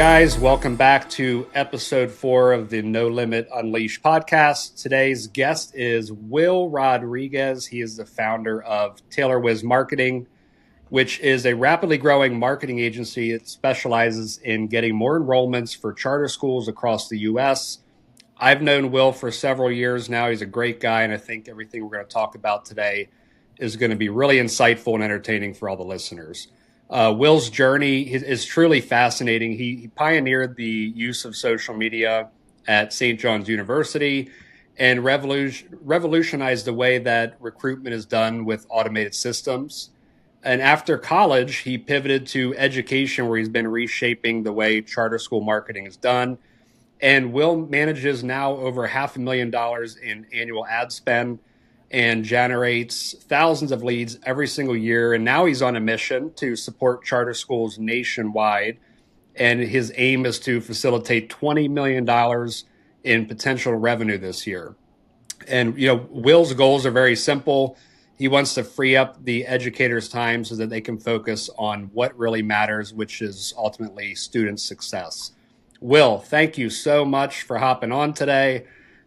guys. Welcome back to episode 4 of the Nolimit Unleashed podcast. Today's guest is Will Rodriguez. He is the founder of Taylor Wiz Marketing, which is a rapidly growing marketing agency that specializes in getting more enrollments for charter schools across the U.S. I've known Will for several years now. He's a great guy, and I think everything we're going to talk about today is going to be really insightful and entertaining for all the listeners. Will's journey is truly fascinating. He pioneered the use of social media at St. John's University and revolutionized the way that recruitment is done with automated systems. And after college, he pivoted to education, where he's been reshaping the way charter school marketing is done. And Will manages now over $500,000 in annual ad spend and generates thousands of leads every single year. And now he's on a mission to support charter schools nationwide. And his aim is to facilitate $20 million in potential revenue this year. And, Will's goals are very simple. He wants to free up the educators' time so that they can focus on what really matters, which is ultimately student success. Will, thank you so much for hopping on today.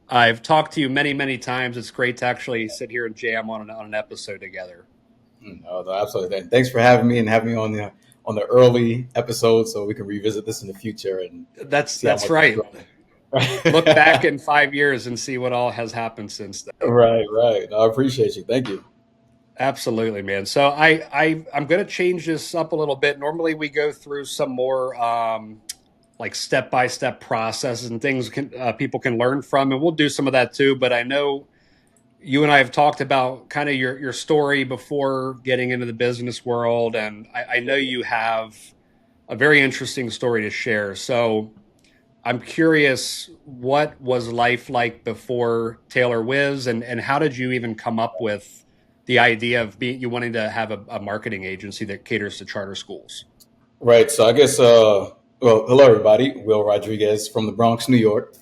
I've talked to you many, many times. It's great to actually sit here and jam on an episode together. No, absolutely. Thanks for having me and having me on the early episode so we can revisit this in the future. And that's right. Look back in 5 years and see what all has happened since then. Right. No, I appreciate you. Thank you. Absolutely, man. So I'm going to change this up a little bit. Normally we go through some more like step-by-step processes and things people can learn from. And we'll do some of that too. But I know you and I have talked about kind of your story before getting into the business world. And I know you have a very interesting story to share. So I'm curious, what was life like before Taylor Wiz, and how did you even come up with the idea of you wanting to have a marketing agency that caters to charter schools? Right. So I guess, well, hello, everybody. Will Rodriguez from the Bronx, New York.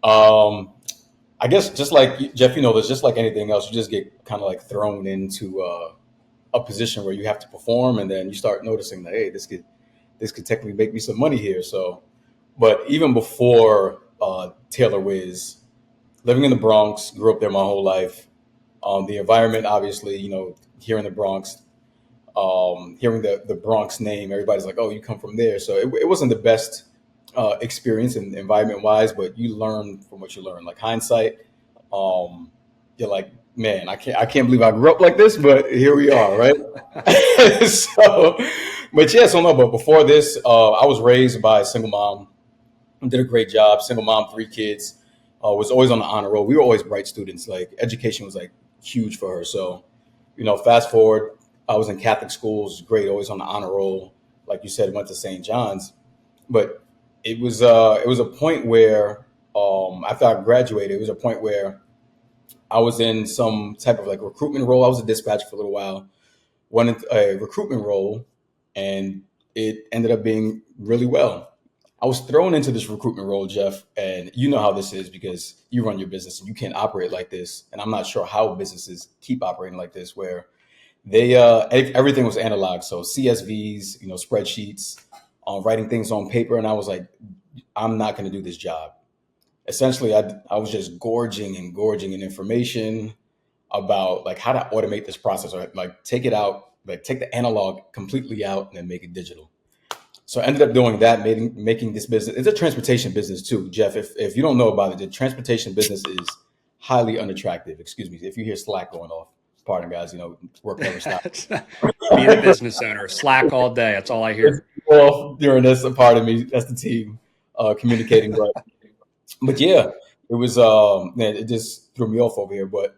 I guess just like Jeff, there's just like anything else, you just get kind of like thrown into a position where you have to perform, and then you start noticing that, hey, this could technically make me some money here. So, but even before Taylor Wiz, living in the Bronx, grew up there my whole life. The environment, obviously, here in the Bronx. Hearing the Bronx name, everybody's like, oh, you come from there. So it wasn't the best experience and environment wise, but you learn from what you learn. Like hindsight, you're like, man, I can't believe I grew up like this, but here we are, right? But before this, I was raised by a single mom, did a great job, single mom, 3 kids, was always on the honor roll. We were always bright students. Like education was like huge for her. So, fast forward, I was in Catholic schools, great, always on the honor roll. Like you said, went to St. John's. But it was a point where, after I graduated, it was a point where I was in some type of like recruitment role. I was a dispatcher for a little while, wanted a recruitment role, and it ended up being really well. I was thrown into this recruitment role, Jeff, and you know how this is because you run your business and you can't operate like this. And I'm not sure how businesses keep operating like this, where they everything was analog. So CSVs, spreadsheets, writing things on paper. And I was like, I'm not going to do this job. Essentially, I was just gorging in information about like how to automate this process, or like take it out, like take the analog completely out and then make it digital. So I ended up doing that, making this business. It's a transportation business too, Jeff. If you don't know about it, the transportation business is highly unattractive. Excuse me. If you hear Slack going off, pardon guys, work never stops. Being a business owner, Slack all day. That's all I hear. Well, during this, a part of me, that's the team communicating. But yeah, it was, man, it just threw me off over here. But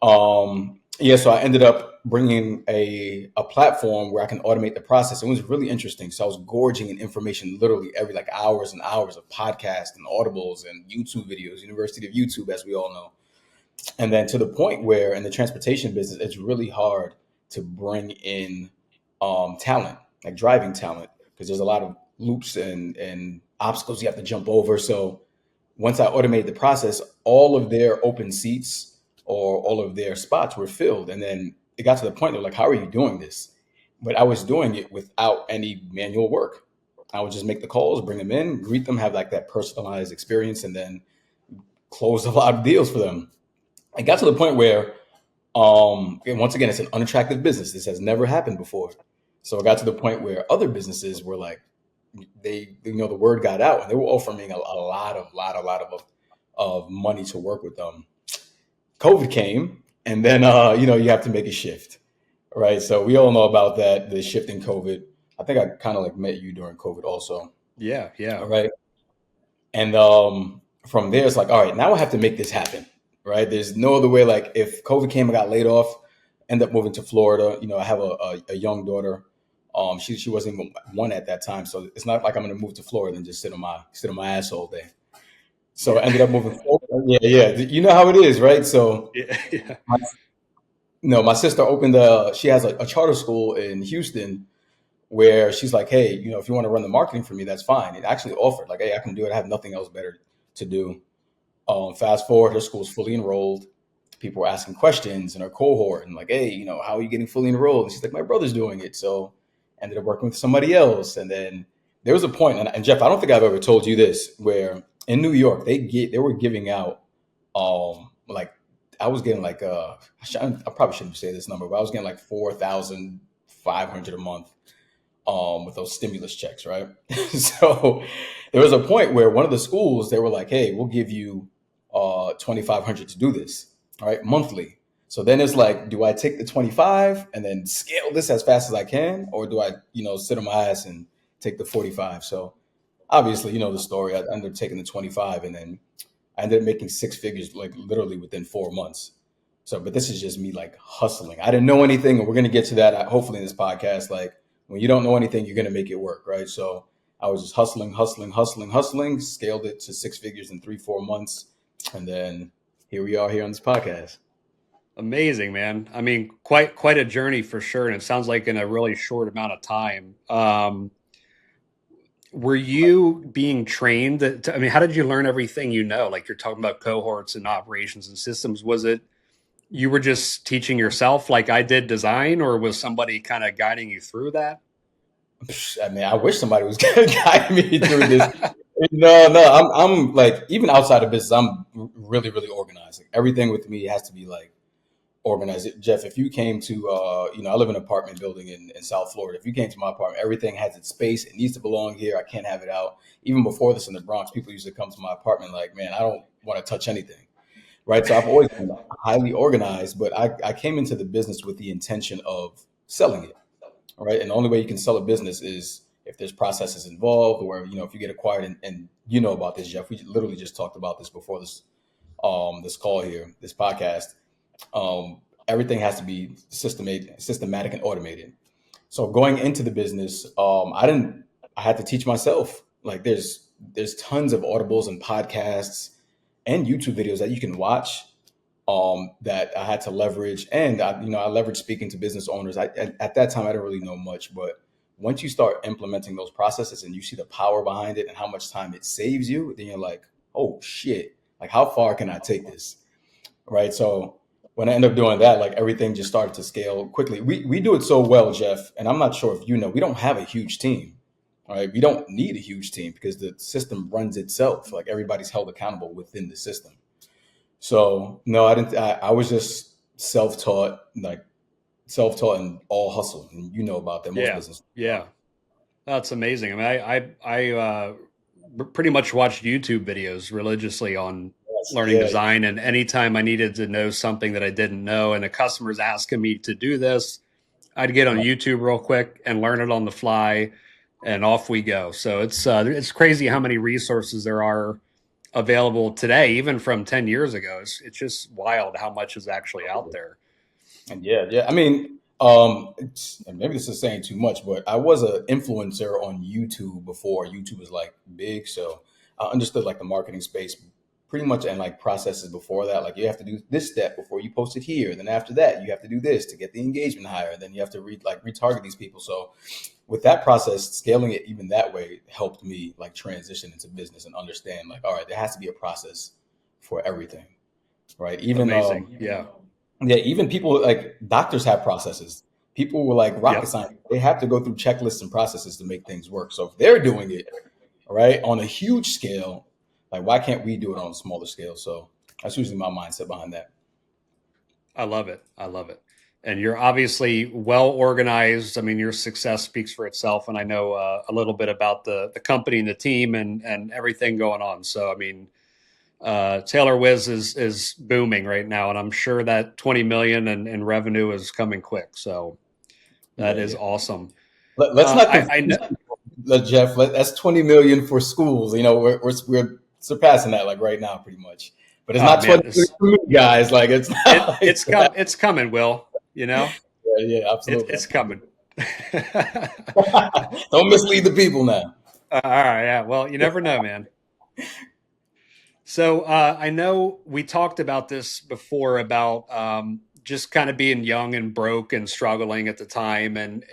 so I ended up bringing a platform where I can automate the process. It was really interesting. So I was gorging in information literally every like hours and hours of podcasts and audibles and YouTube videos, University of YouTube, as we all know. And then to the point where in the transportation business, it's really hard to bring in talent, like driving talent, because there's a lot of loops and obstacles you have to jump over. So once I automated the process, all of their open seats or all of their spots were filled. And then it got to the point they're like, how are you doing this? But I was doing it without any manual work. I would just make the calls, bring them in, greet them, have like that personalized experience, and then close a lot of deals for them. I got to the point where, and once again, it's an unattractive business. This has never happened before. So it got to the point where other businesses were like, the word got out, and they were offering me a lot of money to work with them. COVID came, and then you have to make a shift, right? So we all know about that, the shift in COVID. I think I kind of like met you during COVID also. Yeah, yeah. All right. And from there, it's like, all right, now I have to make this happen, right? There's no other way. Like if COVID came, I got laid off, end up moving to Florida. I have a young daughter. She wasn't even one at that time, so it's not like I'm going to move to Florida and just sit on my ass all day. So I ended up moving forward. Yeah, yeah. You know how it is, right? So Yeah, yeah. my, my sister opened she has a charter school in Houston where she's like, hey, if you want to run the marketing for me, that's fine. It actually offered like, hey, I can do it. I have nothing else better to do. Fast forward, her school's fully enrolled. People were asking questions in her cohort and like, hey, how are you getting fully enrolled? And she's like, my brother's doing it. So ended up working with somebody else. And then there was a point, and Jeff, I don't think I've ever told you this, where in New York, they were giving out, like I was getting like, I probably shouldn't say this number, but I was getting like 4,500 a month with those stimulus checks, right? So there was a point where one of the schools, they were like, hey, we'll give you 2,500 to do this, all right, monthly. So then it's like, do I take the 25 and then scale this as fast as I can, or do I, sit on my ass and take the 45? So obviously, the story. I ended up taking the 25, and then I ended up making six figures, like literally within 4 months. So, but this is just me like hustling. I didn't know anything, and we're gonna get to that hopefully in this podcast. Like when you don't know anything, you're gonna make it work, right? So I was just hustling, scaled it to six figures in 3-4 months, and then here we are here on this podcast. Amazing, man. I mean, quite a journey for sure, and it sounds like in a really short amount of time. Were you being trained? I mean, how did you learn everything you know? Like you're talking about cohorts and operations and systems. Was it you were just teaching yourself, like I did design, or was somebody kind of guiding you through that? I mean, I wish somebody was gonna guide me through this. No, no, I'm like even outside of business, I'm really, really organized. Like, everything with me has to be like organize it. Jeff, if you came to, I live in an apartment building in South Florida. If you came to my apartment, everything has its space. It needs to belong here. I can't have it out. Even before this in the Bronx, people used to come to my apartment like, man, I don't want to touch anything. Right. So I've always been highly organized, but I came into the business with the intention of selling it. Right. And the only way you can sell a business is if there's processes involved, or, if you get acquired, and you know about this, Jeff, we literally just talked about this before this call here, this podcast. Everything has to be systematic and automated. So going into the business, I had to teach myself. Like there's tons of audibles and podcasts and YouTube videos that you can watch, that I had to leverage. And I leveraged speaking to business owners. At that time, I didn't really know much, but once you start implementing those processes and you see the power behind it and how much time it saves you, then you're like, oh shit, like how far can I take this? Right. So when I end up doing that, like everything just started to scale quickly. We do it so well, Jeff, and I'm not sure if we don't have a huge team. Right. We don't need a huge team because the system runs itself. Like everybody's held accountable within the system. So no, I didn't. I was just self-taught and all hustle. And you know about that. Most Yeah, business. yeah, that's amazing. I mean, pretty much watched YouTube videos religiously on Yes, learning yeah. design, and anytime I needed to know something that I didn't know, and a customer's asking me to do this, I'd get on Right. YouTube real quick and learn it on the fly, and off we go. So it's crazy how many resources there are available today, even from 10 years ago. It's just wild how much is actually out there. And yeah, yeah. I mean, and maybe this is saying too much, but I was an influencer on YouTube before YouTube was like big. So I understood like the marketing space pretty much, and like processes before that. Like you have to do this step before you post it here. Then after that, you have to do this to get the engagement higher. Then you have to retarget these people. So with that process, scaling it even that way helped me like transition into business and understand like, all right, there has to be a process for everything. Right. Even Amazing. Yeah. yeah, even people like doctors have processes. People were like rocket Yep. science. They have to go through checklists and processes to make things work. So if they're doing it, right, on a huge scale, like why can't we do it on a smaller scale? So that's usually my mindset behind that. I love it. I love it. And you're obviously well organized. I mean, your success speaks for itself. And I know a little bit about the company and the team and everything going on. So, I mean, Taylor Wiz is booming right now, and I'm sure that 20 million in revenue is coming quick. So that Yeah, is yeah. awesome. Let's not I know. confuse people, Jeff. That's 20 million for schools. You know, we're surpassing that like right now, pretty much. But it's Oh not 20 man, million for me, guys. Like it's not like that. it's coming. Will you know? Yeah, yeah, absolutely, It's coming. absolutely. Don't mislead the people now. All right, yeah. Well, you never know, man. So I know we talked about this before about just kind of being young and broke and struggling at the time and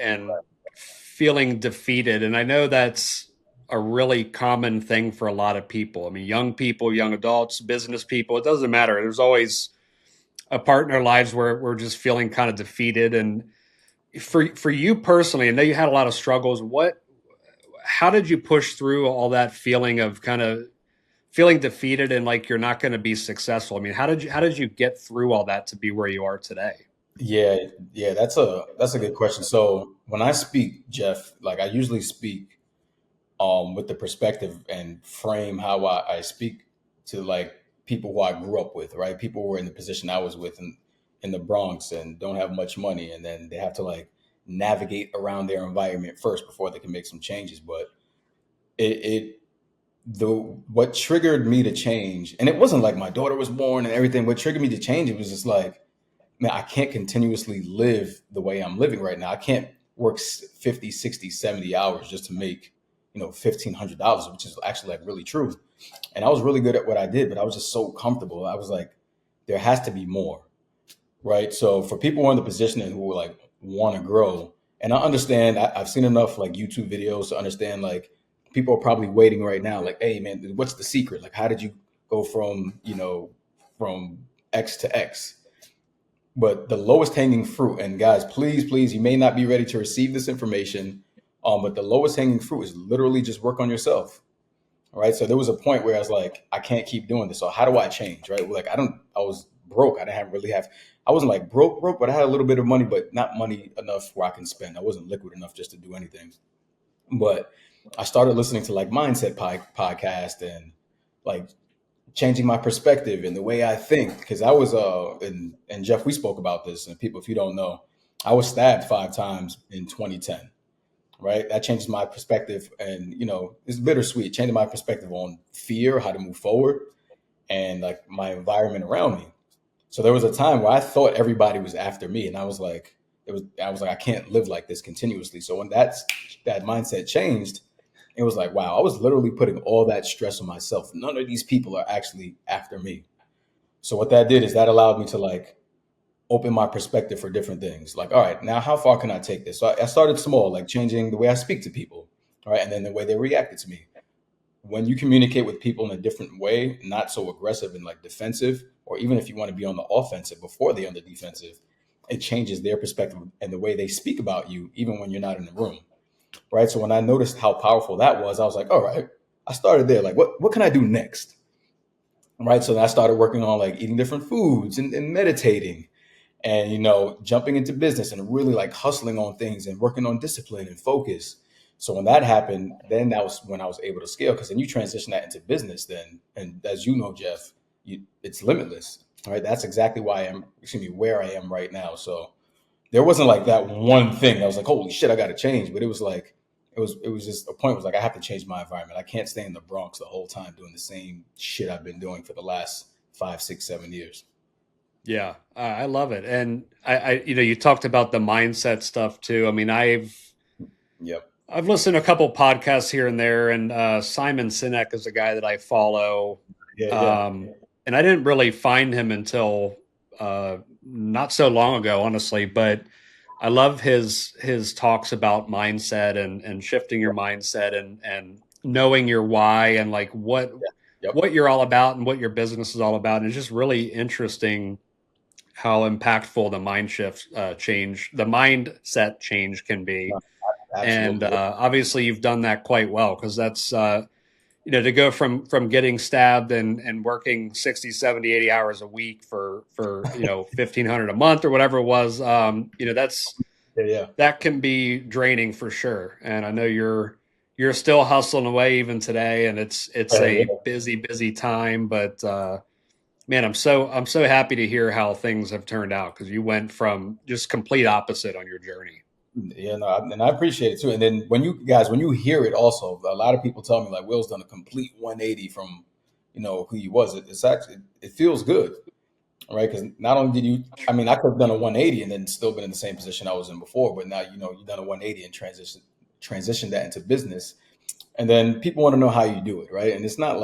feeling defeated. And I know that's a really common thing for a lot of people. I mean, young people, young adults, business people, it doesn't matter. There's always a part in our lives where we're just feeling kind of defeated. And for you personally, I know you had a lot of struggles. How did you push through all that feeling of kind of feeling defeated and like you're not going to be successful? I mean, how did you get through all that to be where you are today? Yeah, yeah, that's a good question. So when I speak, Jeff, like I usually speak with the perspective and frame how I speak to like people who I grew up with, right? People who were in the position I was with in the Bronx and don't have much money, and then they have to like navigate around their environment first before they can make some changes. But it the what triggered me to change, and it wasn't like my daughter was born and everything. What triggered me to change, it was just like, man, I can't continuously live the way I'm living right now. I can't work 50, 60, 70 hours just to make, $1,500, which is actually like really true. And I was really good at what I did, but I was just so comfortable. I was like, there has to be more, right? So for people who are in the position and who like want to grow, and I understand, I've seen enough like YouTube videos to understand like people are probably waiting right now, like, hey man, what's the secret? Like, how did you go from, from X to X? But the lowest hanging fruit, and guys, please, please, you may not be ready to receive this information, but the lowest hanging fruit is literally just work on yourself. All right. So there was a point where I was like, I can't keep doing this. So how do I change? Right. Like I was broke. I didn't have really have, I wasn't like broke, but I had a little bit of money, but not money enough where I can spend. I wasn't liquid enough just to do anything. But I started listening to like mindset podcast and like changing my perspective and the way I think. Because I was and Jeff, we spoke about this, and people, if you don't know, I was stabbed 5 times in 2010. Right, that changes my perspective, and it's bittersweet. Changing my perspective on fear, how to move forward, and like my environment around me. So there was a time where I thought everybody was after me, and I was like, I can't live like this continuously. So when that mindset changed, it was like, wow, I was literally putting all that stress on myself. None of these people are actually after me. So what that did is that allowed me to like open my perspective for different things. Like, all right, now how far can I take this? So I started small, like changing the way I speak to people, all right, and then the way they reacted to me. When you communicate with people in a different way, not so aggressive and like defensive, or even if you want to be on the offensive before they're on the defensive, it changes their perspective and the way they speak about you, even when you're not in the room, right? So when I noticed how powerful that was, I was like, all right, I started there. Like, what can I do next? Right. So then I started working on like eating different foods and meditating and jumping into business and really like hustling on things and working on discipline and focus. So when that happened, then that was when I was able to scale, because then you transition that into business then, and as you know, Jeff, it's limitless. All right, that's exactly where I am right now. So there wasn't like that one thing that was like, holy shit, I got to change. But it was like, it was just a point was like, I have to change my environment. I can't stay in the Bronx the whole time doing the same shit I've been doing for the last 5, 6, 7 years. Yeah, I love it. And you talked about the mindset stuff too. I mean, Yep. I've listened to a couple podcasts here and there, and Simon Sinek is a guy that I follow. Yeah. Yeah. And I didn't really find him until not so long ago, honestly. But I love his talks about mindset and shifting your mindset and knowing your why and like Yep. what you're all about and what your business is all about. And it's just really interesting how impactful the the mindset change can be. And Absolutely. obviously, you've done that quite well because that's to go from getting stabbed and working 60, 70, 80 hours a week for 1,500 a month or whatever it was. Yeah, yeah. That can be draining for sure. And I know you're still hustling away even today, and it's a Yeah. busy time. But man, I'm so happy to hear how things have turned out because you went from just complete opposite on your journey. Yeah, no, and I appreciate it too. And then when you hear it, also, a lot of people tell me like Will's done a complete 180 from, who he was. It's actually it feels good, right? Because not only did you, I mean, I could have done a 180 and then still been in the same position I was in before, but now you've done a 180 and transition that into business, and then people want to know how you do it, right? And it's not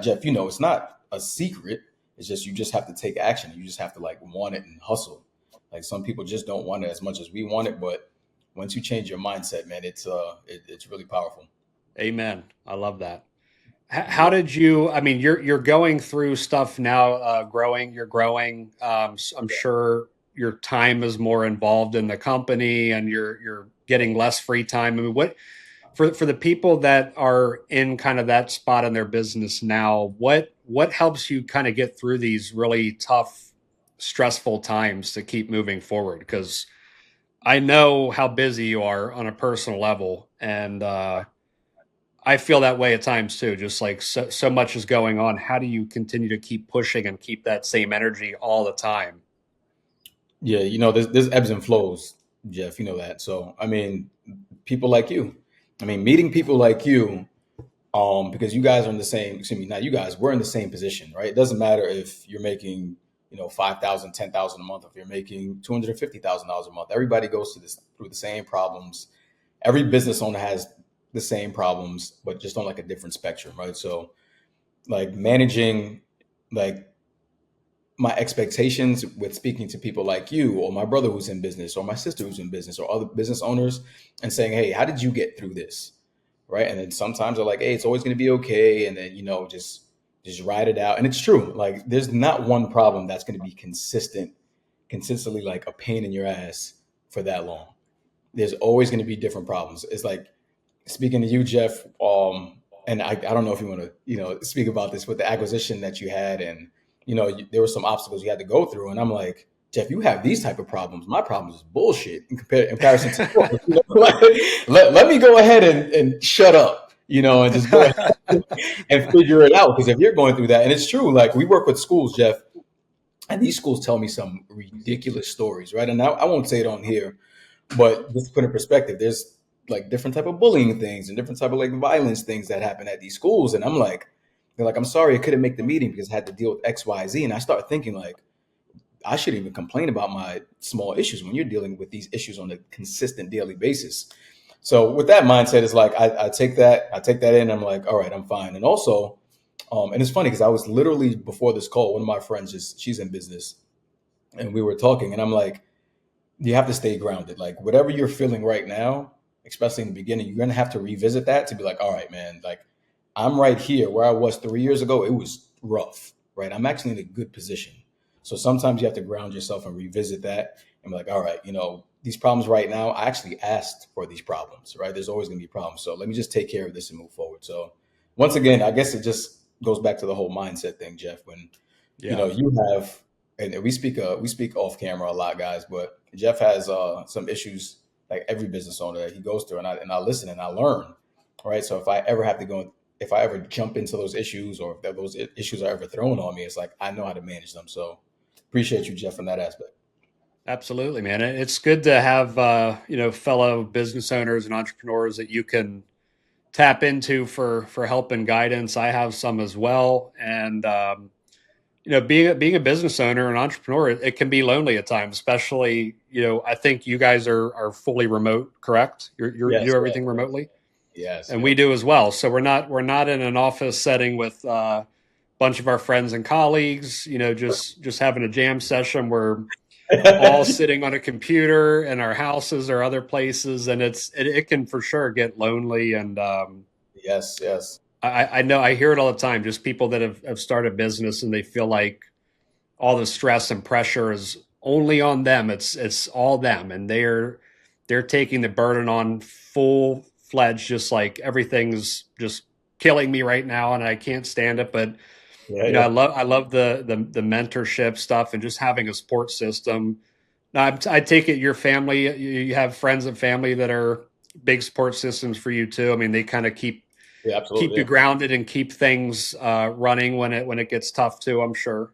Jeff, it's not a secret. It's just you just have to take action. You just have to like want it and hustle. Like some people just don't want it as much as we want it, but once you change your mindset, man, it's really powerful. Amen. I love that. How Yeah. did you? I mean, you're going through stuff now, growing. You're growing. I'm sure your time is more involved in the company, and you're getting less free time. I mean, what for the people that are in kind of that spot in their business now? What helps you kind of get through these really tough, stressful times to keep moving forward? Because I know how busy you are on a personal level, and I feel that way at times too. Just like so much is going on. How do you continue to keep pushing and keep that same energy all the time? Yeah, there's ebbs and flows, Jeff. You know that. So I mean, people like you. I mean, meeting people like you, because you guys are in the same. Excuse me, not you guys. We're in the same position, right? It doesn't matter if you're making 5,000, 10,000 a month. If you're making $250,000 a month, everybody goes through the same problems. Every business owner has the same problems, but just on like a different spectrum, right? So like managing like my expectations with speaking to people like you or my brother who's in business or my sister who's in business or other business owners and saying, hey, how did you get through this? Right. And then sometimes they're like, hey, it's always going to be okay. And then, just ride it out. And it's true. Like there's not one problem that's going to be consistently like a pain in your ass for that long. There's always going to be different problems. It's like speaking to you, Jeff, and I don't know if you want to, speak about this with the acquisition that you had, and there were some obstacles you had to go through, and I'm like, Jeff, you have these type of problems. My problems is bullshit in comparison to yours. Like, let me go ahead and shut up, and just go ahead and figure it out. Because if you're going through that, and it's true, like we work with schools, Jeff, and these schools tell me some ridiculous stories, right? And I won't say it on here, but just to put in perspective, there's like different type of bullying things and different type of like violence things that happen at these schools. And I'm like, they're like, I'm sorry, I couldn't make the meeting because I had to deal with X, Y, Z. And I start thinking like, I shouldn't even complain about my small issues when you're dealing with these issues on a consistent daily basis. So with that mindset, it's like I take that in. I'm like, all right, I'm fine. And also, and it's funny because I was literally before this call, one of my friends she's in business, and we were talking, and I'm like, you have to stay grounded. Like whatever you're feeling right now, especially in the beginning, you're gonna have to revisit that to be like, all right, man, like I'm right here where I was 3 years ago. It was rough, right? I'm actually in a good position. So sometimes you have to ground yourself and revisit that and be like, all right, these problems right now, I actually asked for these problems, right? There's always gonna be problems. So let me just take care of this and move forward. So once again, I guess it just goes back to the whole mindset thing, Jeff, when Yeah, you have, and we speak off camera a lot, guys, but Jeff has some issues like every business owner that he goes through, and I listen and I learn, right? So if I ever jump into those issues, or if those issues are ever thrown on me, it's like I know how to manage them. So appreciate you, Jeff, in that aspect. absolutely, man. It's good to have fellow business owners and entrepreneurs that you can tap into for help and guidance. I have some as well, and being a business owner and entrepreneur, it can be lonely at times, especially I think you guys are fully remote, correct? You Yes, do yes, everything remotely, yes, and we yep. do as well. So we're not in an office setting with a bunch of our friends and colleagues. Just having a jam session. We're all sitting on a computer in our houses or other places, and it can for sure get lonely. And Yes, yes. I know I hear it all the time. Just people that have started business and they feel like all the stress and pressure is only on them. It's all them, and they're taking the burden on full fledged, just like everything's just killing me right now, and I can't stand it. But Yeah, I yeah. love the mentorship stuff and just having a support system. Now, I take it your family, you have friends and family that are big support systems for you too. I mean, they kind of Yeah, keep absolutely. you Yeah. grounded and keep things running when it gets tough too. I'm sure.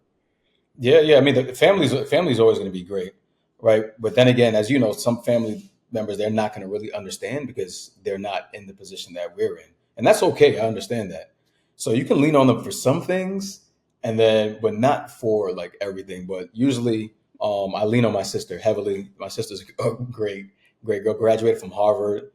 Yeah, yeah. I mean, the family's always going to be great, right? But then again, as you know, some family members they're not going to really understand because they're not in the position that we're in, and that's okay. I understand that. So you can lean on them for some things, and then, but not for like everything. But usually, I lean on my sister heavily. My sister's a great girl. Graduated from Harvard,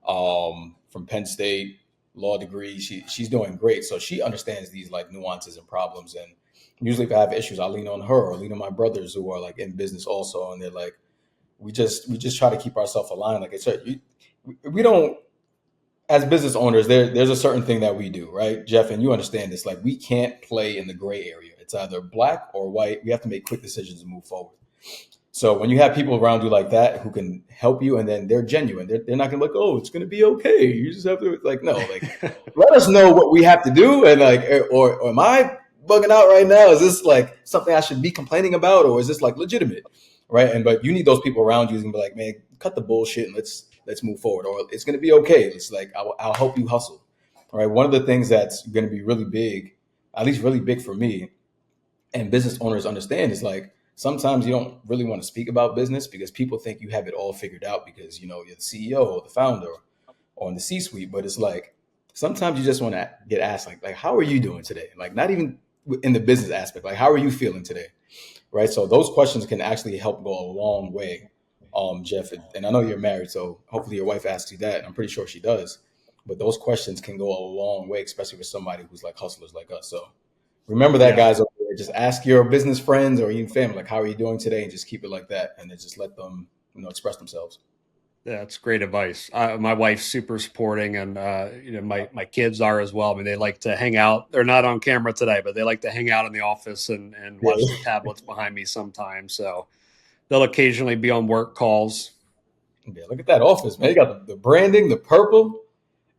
from Penn State, law degree. She's doing great. So she understands these like nuances and problems. And usually, if I have issues, I lean on her or lean on my brothers who are like in business also, and they're like, we just try to keep ourselves aligned. Like I said, we don't as business owners. There's a certain thing that we do, right, Jeff? And you understand this. Like we can't play in the gray area. It's either black or white. We have to make quick decisions and move forward. So when you have people around you like that who can help you and then they're genuine, they're not gonna be like, oh, it's gonna be okay. You just have to like no, like let us know what we have to do and like or am I bugging out right now? Is this like something I should be complaining about or is this like legitimate? Right. And but you need those people around you and be like, man, cut the bullshit and let's move forward. Or it's gonna be okay. It's like I'll help you hustle. All right. One of the things that's gonna be really big, at least really big for me, and business owners understand is like sometimes you don't really want to speak about business because people think you have it all figured out because you know you're the CEO or the founder or in the C-suite. But it's like sometimes you just want to get asked like how are you doing today? Like not even in the business aspect, like how are you feeling today? Right. So those questions can actually help go a long way, Jeff. And I know you're married, so hopefully your wife asks you that. And I'm pretty sure she does. But those questions can go a long way, especially with somebody who's like hustlers like us. So remember that, Yeah. guys. Over there. Just ask your business friends or even family, like, how are you doing today? And just keep it like that. And then just let them, express themselves. That's great advice. My wife's super supporting, and my kids are as well. I mean, they like to hang out. They're not on camera today, but they like to hang out in the office and watch the Yeah. tablets behind me sometimes. So they'll occasionally be on work calls. Yeah. Look at that office, man. You got the branding, the purple.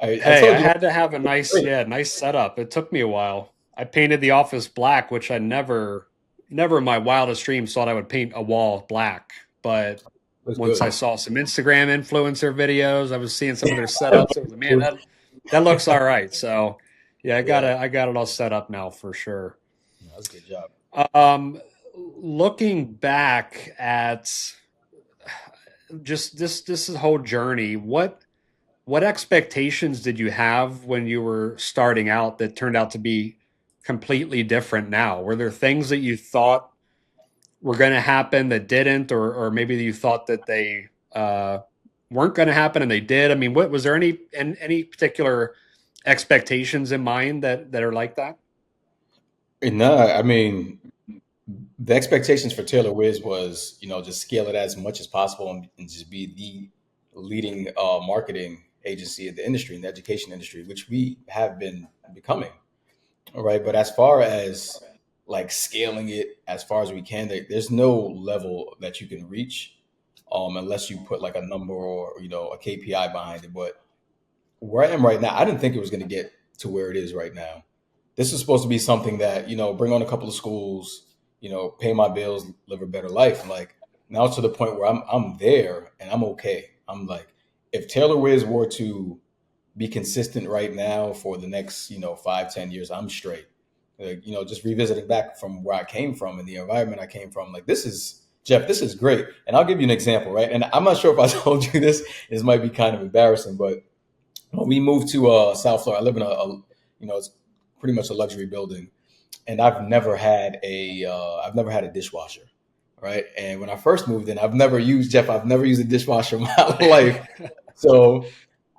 I Hey, told I you. had to have a Great. nice setup. It took me a while. I painted the office black, which I never in my wildest dreams thought I would paint a wall black. But Looks once good. I saw some Instagram influencer videos, I was seeing some of their setups. It was man, that looks all right. So yeah, Yeah. I got it all set up now for sure. No, that's a good job. Um, Looking back at just this whole journey, what expectations did you have when you were starting out that turned out to be completely different now? Were there things that you thought were going to happen that didn't, or maybe you thought that they weren't going to happen and they did? I mean, what was there any particular expectations in mind that are like that? And no, I mean, the expectations for Taylor Wiz was, just scale it as much as possible and just be the leading marketing agency in the industry, in the education industry, which we have been becoming. All right. But as far as like scaling it as far as we can, there's no level that you can reach unless you put like a number or, a KPI behind it. But where I am right now, I didn't think it was going to get to where it is right now. This is supposed to be something that, bring on a couple of schools, pay my bills, live a better life. Like now it's to the point where I'm there and I'm okay. I'm like, if Taylor Wiz were to be consistent right now for the next, 5, 10 years, I'm straight. Like, just revisiting back from where I came from and the environment I came from, like this is Jeff, this is great. And I'll give you an example, right? And I'm not sure if I told you this, this might be kind of embarrassing, but when we moved to South Florida, I live in it's pretty much a luxury building, and I've never had a dishwasher, right? And when I first moved in, I've never used a dishwasher in my life. So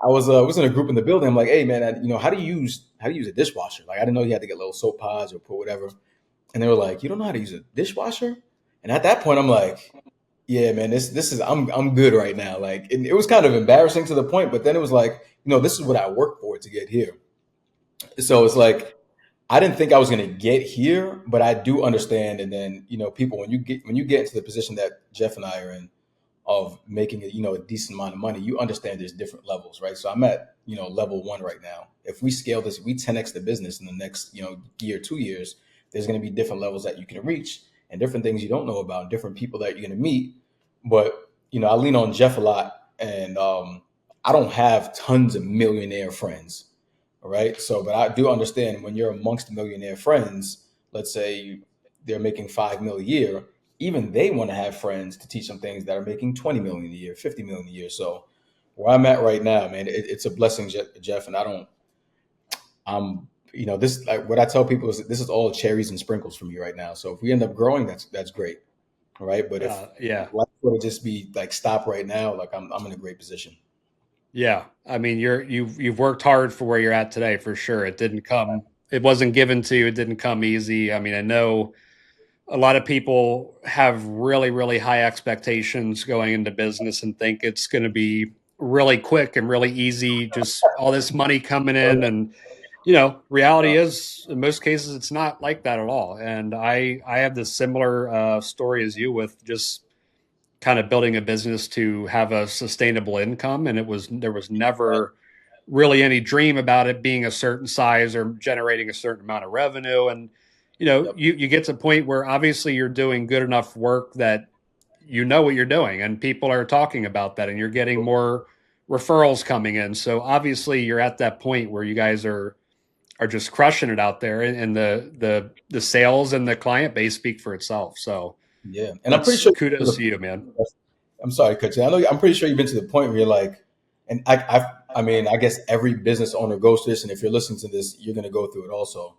I was in a group in the building. I'm like, hey man, how do you use a dishwasher? Like I didn't know you had to get little soap pods or put whatever. And they were like, you don't know how to use a dishwasher? And at that point, I'm like, yeah, man, this is I'm good right now. Like it was kind of embarrassing to the point, but then it was like, this is what I worked for to get here. So it's like I didn't think I was going to get here, but I do understand. And then, people, when you get into the position that Jeff and I are in, of making a decent amount of money, you understand there's different levels, right? So I'm at level one right now. If we scale this, we 10x the business in the next year, 2 years, there's going to be different levels that you can reach and different things you don't know about, different people that you're going to meet. But I lean on Jeff a lot, and I don't have tons of millionaire friends, all right? So, but I do understand when you're amongst millionaire friends, let's say they're making 5 million a year, even they want to have friends to teach them things that are making 20 million a year, 50 million a year. So where I'm at right now, man, it's a blessing, Jeff. And I'm, this, like what I tell people is this is all cherries and sprinkles for me right now. So if we end up growing, that's great. All right. But if Yeah. life were to just be like stop right now, like I'm in a great position. Yeah. I mean, you've worked hard for where you're at today for sure. It wasn't given to you. It didn't come easy. I mean, I know a lot of people have really, really high expectations going into business and think it's going to be really quick and really easy, just all this money coming in. And, reality is in most cases, it's not like that at all. And I have this similar story as you with just kind of building a business to have a sustainable income. And there was never really any dream about it being a certain size or generating a certain amount of revenue. And, Yep. you get to a point where obviously you're doing good enough work that you know what you're doing and people are talking about that and you're getting more referrals coming in. So obviously you're at that point where you guys are just crushing it out there and the sales and the client base speak for itself. So Yeah. And I'm pretty that's sure kudos to you, man. I'm sorry, Coach. I know I'm pretty sure you've been to the point where you're like, and I mean, I guess every business owner goes through this, and if you're listening to this, you're going to go through it also.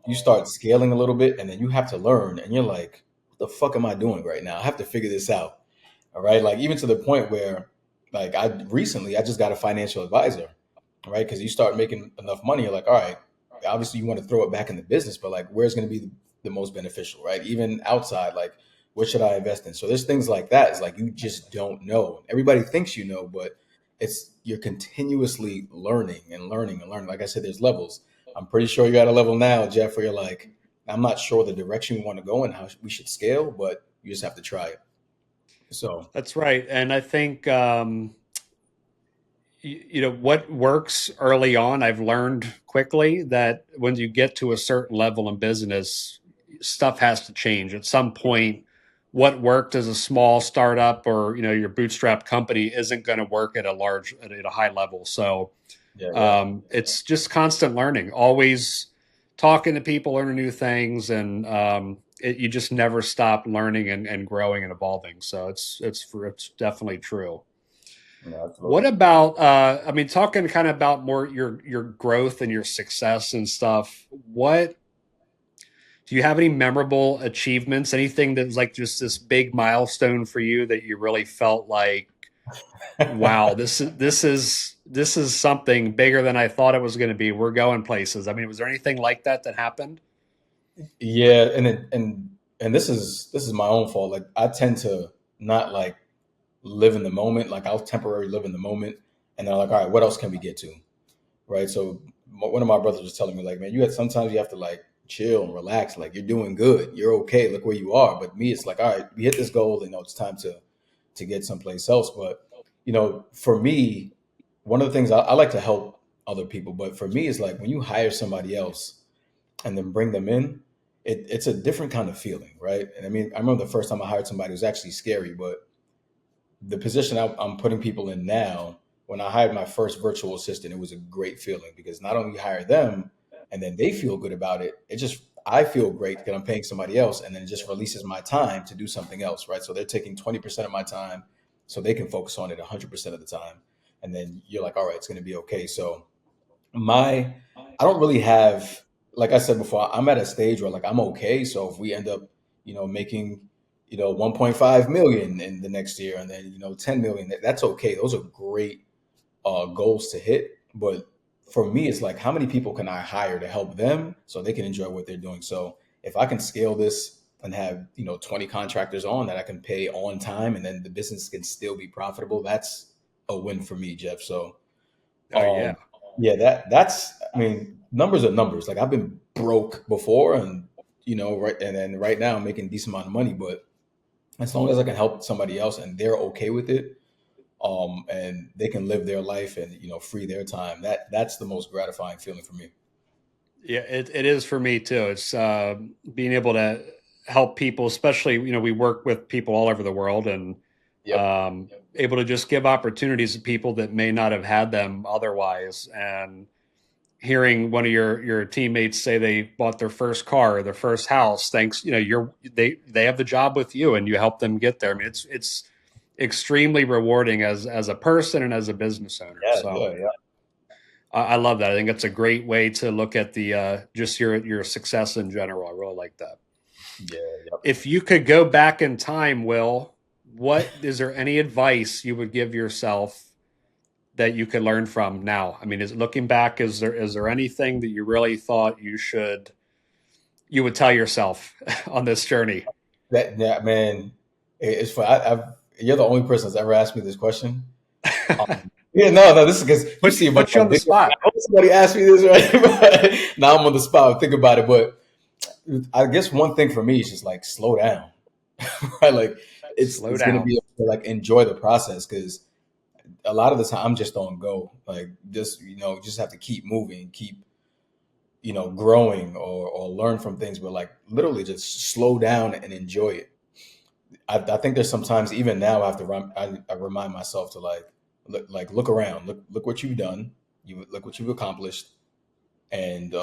You start scaling a little bit, and then you have to learn, and you're like, what the fuck am I doing right now? I have to figure this out. All right, like even to the point where, like I just got a financial advisor, right? Because you start making enough money, you're like, all right, obviously you want to throw it back in the business, but like, where's going to be the most beneficial, right? Even outside, like, what should I invest in? So there's things like that. It's like you just don't know. Everybody thinks you know, but you're continuously learning and learning and learning. Like I said, there's levels. I'm pretty sure you're at a level now, Jeff, where you're like, I'm not sure the direction we want to go and how we should scale, but you just have to try it. So That's right. And I think, what works early on, I've learned quickly that when you get to a certain level in business, stuff has to change. At some point, what worked as a small startup or, your bootstrap company isn't going to work at a high level. So yeah. it's just constant learning, always talking to people, learning new things. And you just never stop learning and growing and evolving. So it's definitely true. Yeah, What absolutely. about I mean talking kind of about more your growth and your success and stuff. What do you have any memorable achievements? Anything that's like just this big milestone for you that you really felt like, wow, this is something bigger than I thought it was going to be. We're going places. I mean, was there anything like that happened? Yeah, and this is my own fault. Like I tend to not like live in the moment. Like I'll temporarily live in the moment, and then I'm like, all right, what else can we get to? Right. So one of my brothers was telling me, like, man, sometimes you have to like chill and relax. Like you're doing good, you're okay. Look where you are. But me, it's like, all right, we hit this goal, and it's time to get someplace else. But for me, one of the things I like to help other people, but for me, it's like when you hire somebody else and then bring them in, it's a different kind of feeling, right? And I mean, I remember the first time I hired somebody, it was actually scary, but the position I'm putting people in now, when I hired my first virtual assistant, it was a great feeling because not only hire them and then they feel good about it, I feel great because I'm paying somebody else and then it just releases my time to do something else, right? So they're taking 20% of my time so they can focus on it 100% of the time. And then you're like, all right, it's going to be okay. So my I don't really have, like I said before, I'm at a stage where like I'm okay. So if we end up, making 1.5 million in the next year and then 10 million, that's okay. Those are great goals to hit. But for me, it's like how many people can I hire to help them so they can enjoy what they're doing. So if I can scale this and have 20 contractors on that I can pay on time and then the business can still be profitable, that's a win for me, Jeff. So Oh yeah. Yeah, that's I mean, numbers are numbers. Like I've been broke before and right and then right now I'm making a decent amount of money, but as long as I can help somebody else and they're okay with it, and they can live their life and free their time, that's the most gratifying feeling for me. Yeah, it is for me too. It's being able to help people, especially, we work with people all over the world, and Yep. able to just give opportunities to people that may not have had them otherwise. And hearing one of your teammates say they bought their first car or their first house, thanks, they have the job with you and you help them get there. I mean, it's extremely rewarding as a person and as a business owner. Yeah, So yeah, yeah. I love that. I think it's a great way to look at the just your success in general. I really like that. Yeah, yep. If you could go back in time, Will, what is there any advice you would give yourself that you could learn from now? I mean, is looking back, is there anything that you really thought you would tell yourself on this journey? That man, it's fun. You're the only person that's ever asked me this question. Yeah, no, this is because you see a bunch Put of you my on the videos. spot. I hope somebody asked me this, right? But now I'm on the spot. Think about it, but I guess one thing for me is just like slow down, right? Like Slow it's gonna down. be like enjoy the process because a lot of the time I'm just on go. Like just just have to keep moving, keep growing or learn from things, but like literally just slow down and enjoy it. I think there's sometimes even now I have to I remind myself to look around, look what you've done, you look what you've accomplished, and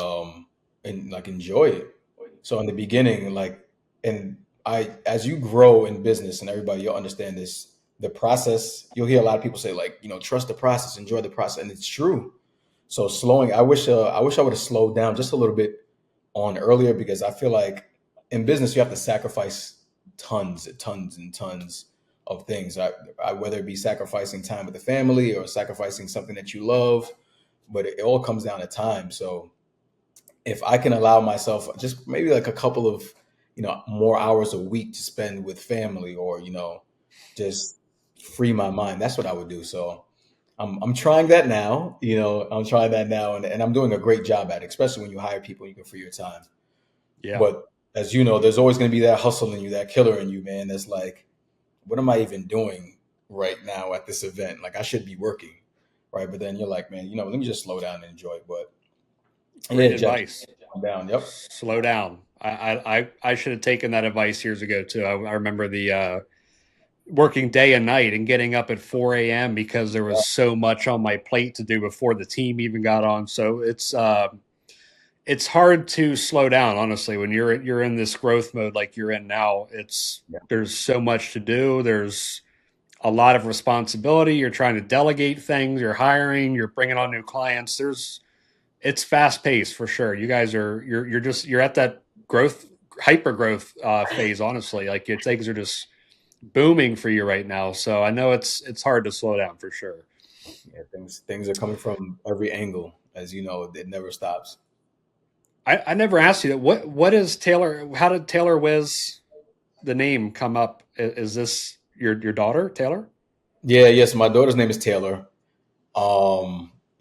like enjoy it. So in the beginning, and I as you grow in business and everybody, you'll understand this. The process, you'll hear a lot of people say trust the process, enjoy the process, and it's true. So slowing, I wish I would have slowed down just a little bit on earlier because I feel like in business you have to sacrifice tons and tons of things. Whether it be sacrificing time with the family or sacrificing something that you love, but it all comes down to time. So if I can allow myself just maybe like a couple of more hours a week to spend with family or just free my mind, that's what I would do. So I'm trying that now. I'm trying that now, and I'm doing a great job at it, especially when you hire people, you can free your time. Yeah. But as you know, there's always going to be that hustle in you, that killer in you, man. That's like, what am I even doing right now at this event? Like, I should be working, right? But then you're like, man, let me just slow down and enjoy it. But Great yeah, Jeff, advice. calm down. Yep. Slow down. I should have taken that advice years ago too. I remember the working day and night and getting up at 4 a.m. because there was so much on my plate to do before the team even got on. So it's hard to slow down, honestly, when you're in this growth mode like you're in now. Yeah. There's so much to do. There's a lot of responsibility. You're trying to delegate things. You're hiring. You're bringing on new clients. It's fast paced for sure. You guys you're at that growth hyper growth phase. Honestly, like things are just booming for you right now. So I know it's hard to slow down for sure. Yeah, things are coming from every angle, as you know. It never stops. I never asked you that. What is Taylor? How did Taylor Wiz the name come up? Is this your daughter Taylor? Yeah, yes. My daughter's name is Taylor.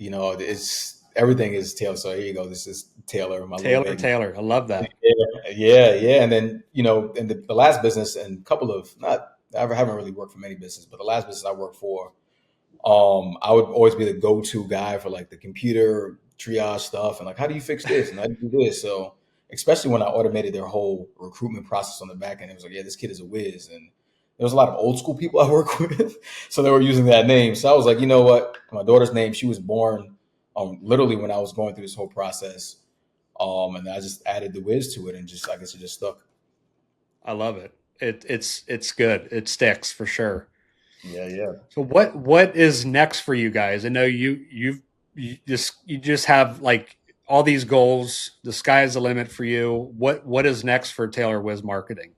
It's everything is Taylor. So here you go. This is Taylor, my little Taylor baby. Taylor. I love that. Yeah, yeah, yeah. And then, in the last business and couple of not I haven't really worked for many businesses, but the last business I worked for, I would always be the go-to guy for like the computer triage stuff and like how do you fix this and how do you do this? So especially when I automated their whole recruitment process on the back end, it was like, yeah, this kid is a whiz. And there was a lot of old school people I work with. So they were using that name. So I was like, you know what? My daughter's name, she was born literally when I was going through this whole process. And I just added the whiz to it and just I guess it just stuck. I love it. It's good. It sticks for sure. Yeah, yeah. So what is next for you guys? I know you just have like all these goals. The sky is the limit for you. What is next for Taylor Wiz Marketing?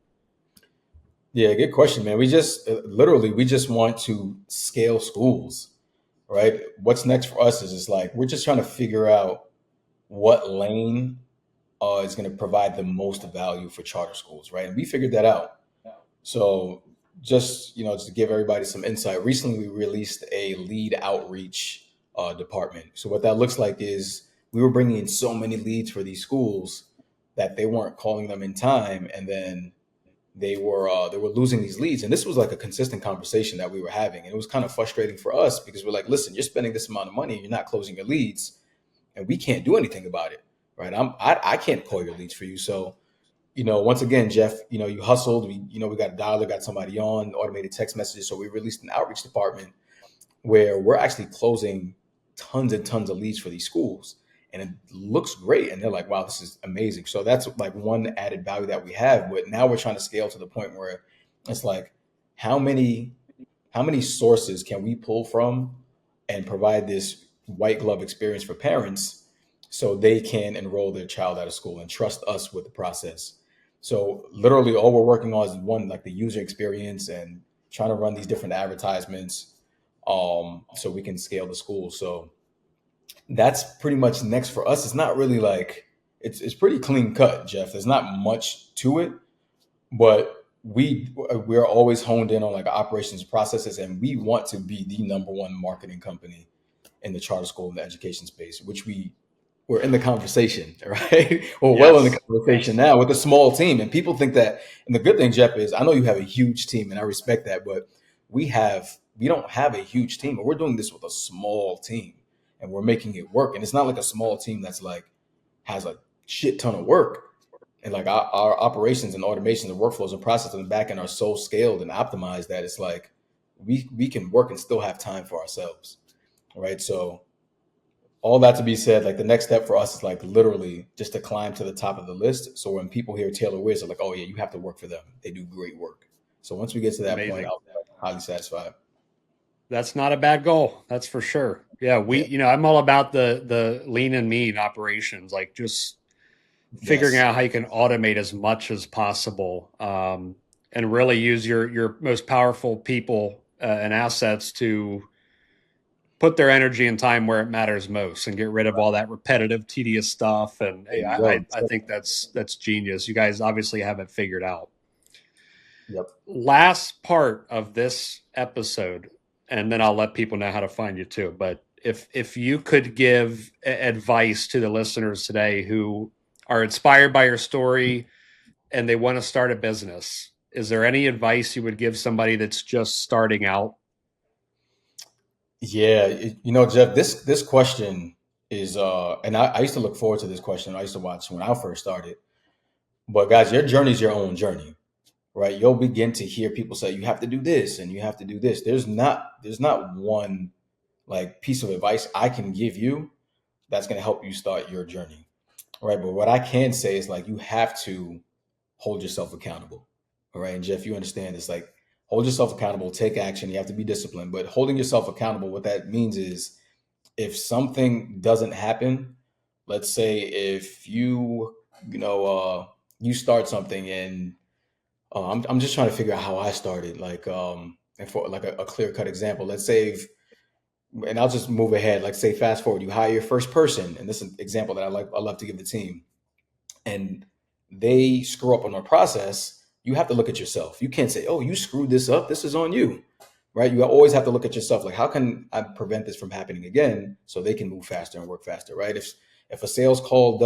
Yeah, good question, man. We just literally we just want to scale schools, right? What's next for us is just like we're just trying to figure out what lane is going to provide the most value for charter schools, right? And we figured that out. So just to give everybody some insight, recently we released a lead outreach department. So what that looks like is we were bringing in so many leads for these schools that they weren't calling them in time, and then they were losing these leads. And this was like a consistent conversation that we were having, and it was kind of frustrating for us because we're like, listen, you're spending this amount of money, and you're not closing your leads, and we can't do anything about it, right? I can't call your leads for you. So once again, Jeff, you hustled. We got a dialer, got somebody on automated text messages. So we released an outreach department where we're actually closing tons and tons of leads for these schools. And it looks great. And they're like, wow, this is amazing. So that's like one added value that we have. But now we're trying to scale to the point where it's like, how many sources can we pull from and provide this white glove experience for parents so they can enroll their child out of school and trust us with the process? So literally all we're working on is one, like the user experience and trying to run these different advertisements so we can scale the school. So that's pretty much next for us. It's not really like it's pretty clean cut, Jeff. There's not much to it, but we're always honed in on like operations processes, and we want to be the number one marketing company in the charter school and the education space, which we're in the conversation, right? We're well in the conversation now with a small team, and people think that. And the good thing, Jeff, is I know you have a huge team, and I respect that, but we don't have a huge team, but we're doing this with a small team. And we're making it work. And it's not like a small team that's like has a shit ton of work. And like our operations and automation and workflows and processes in the back end are so scaled and optimized that it's like we can work and still have time for ourselves. Right. So all that to be said, like the next step for us is like literally just to climb to the top of the list. So when people hear Taylor Wiz, they're like, oh yeah, you have to work for them. They do great work. So once we get to that point, I'll be highly satisfied. That's not a bad goal. That's for sure. Yeah. I'm all about the lean and mean operations, like just figuring out how you can automate as much as possible, and really use your most powerful people and assets to put their energy and time where it matters most and get rid of all that repetitive, tedious stuff. And I think that's genius. You guys obviously have it figured out. Yep. Last part of this episode, and then I'll let people know how to find you too. But if you could give advice to the listeners today who are inspired by your story and they want to start a business, is there any advice you would give somebody that's just starting out? Yeah, Jeff, this question is, and I used to look forward to this question. I used to watch when I first started. But guys, your journey is your own journey, right? You'll begin to hear people say you have to do this and you have to do this. There's not one like piece of advice I can give you that's going to help you start your journey, right? But what I can say is like you have to hold yourself accountable, all right? And Jeff, you understand this, like hold yourself accountable, take action. You have to be disciplined, but holding yourself accountable, what that means is if something doesn't happen, let's say if you start something and I'm just trying to figure out how I started, like and for like a clear cut example, let's say and I'll just move ahead, like say fast forward, you hire your first person, and this is an example that I love to give the team, and they screw up on a process. You have to look at yourself. You can't say, oh, you screwed this up, this is on you, right? You always have to look at yourself, like how can I prevent this from happening again so they can move faster and work faster, right? If a sales call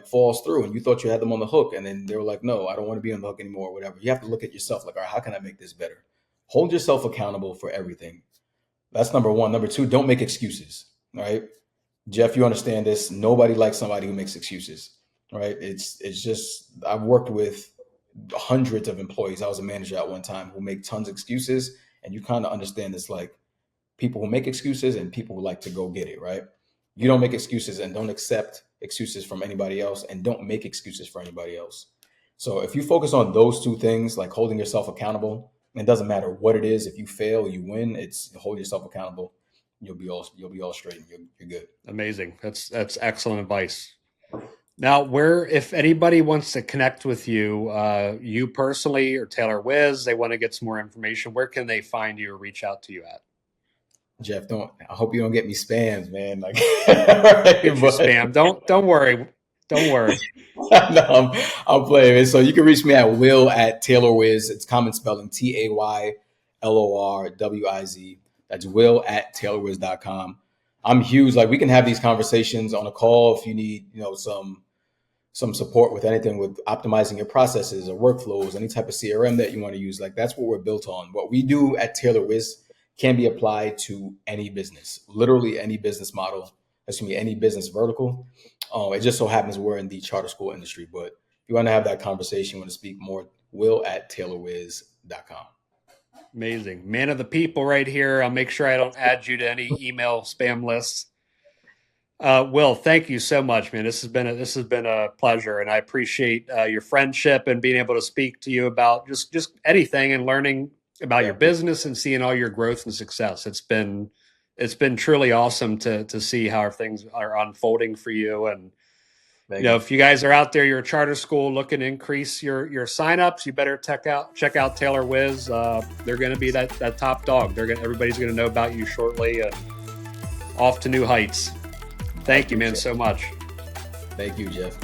falls through and you thought you had them on the hook and then they were like, no, I don't want to be on the hook anymore or whatever, you have to look at yourself like, all right, how can I make this better? Hold yourself accountable for everything. That's number one. Number two, don't make excuses, right? Jeff, you understand this. Nobody likes somebody who makes excuses, right? It's just, I've worked with hundreds of employees. I was a manager at one time who make tons of excuses, and you kind of understand this, like people who make excuses and people who like to go get it, right? You don't make excuses and don't accept excuses from anybody else and don't make excuses for anybody else. So if you focus on those two things, like holding yourself accountable, it doesn't matter what it is. If you fail, you win. It's hold yourself accountable. You'll be all straight. You're good. Amazing. That's excellent advice. Now, if anybody wants to connect with you, you personally or Taylor Wiz, they want to get some more information, where can they find you or reach out to you at? Jeff, I hope you don't get me spammed, man. Like spam. Don't worry. Don't worry. No, I'm playing. So you can reach me at will@TaylorWiz. It's common spelling, TaylorWiz. That's will@TaylorWiz.com. I'm huge. Like, we can have these conversations on a call if you need, some support with anything with optimizing your processes or workflows, any type of CRM that you want to use. Like, that's what we're built on. What we do at Taylor Wiz can be applied to any business, literally any business model. That's going to be any business vertical. It just so happens we're in the charter school industry, but if you want to have that conversation, want to speak more, will@taylorwiz.com. Amazing. Man of the people right here. I'll make sure I don't add you to any email spam lists. Will, thank you so much, man. This has been a pleasure, and I appreciate your friendship and being able to speak to you about just anything and learning about your business and seeing all your growth and success. It's been truly awesome to see how things are unfolding for you. And if you guys are out there, you're a charter school looking to increase your signups, you better check out Taylor Wiz. They're going to be that top dog. Everybody's going to know about you shortly, and off to new heights. Thank you, man, so much. Thank you, Jeff.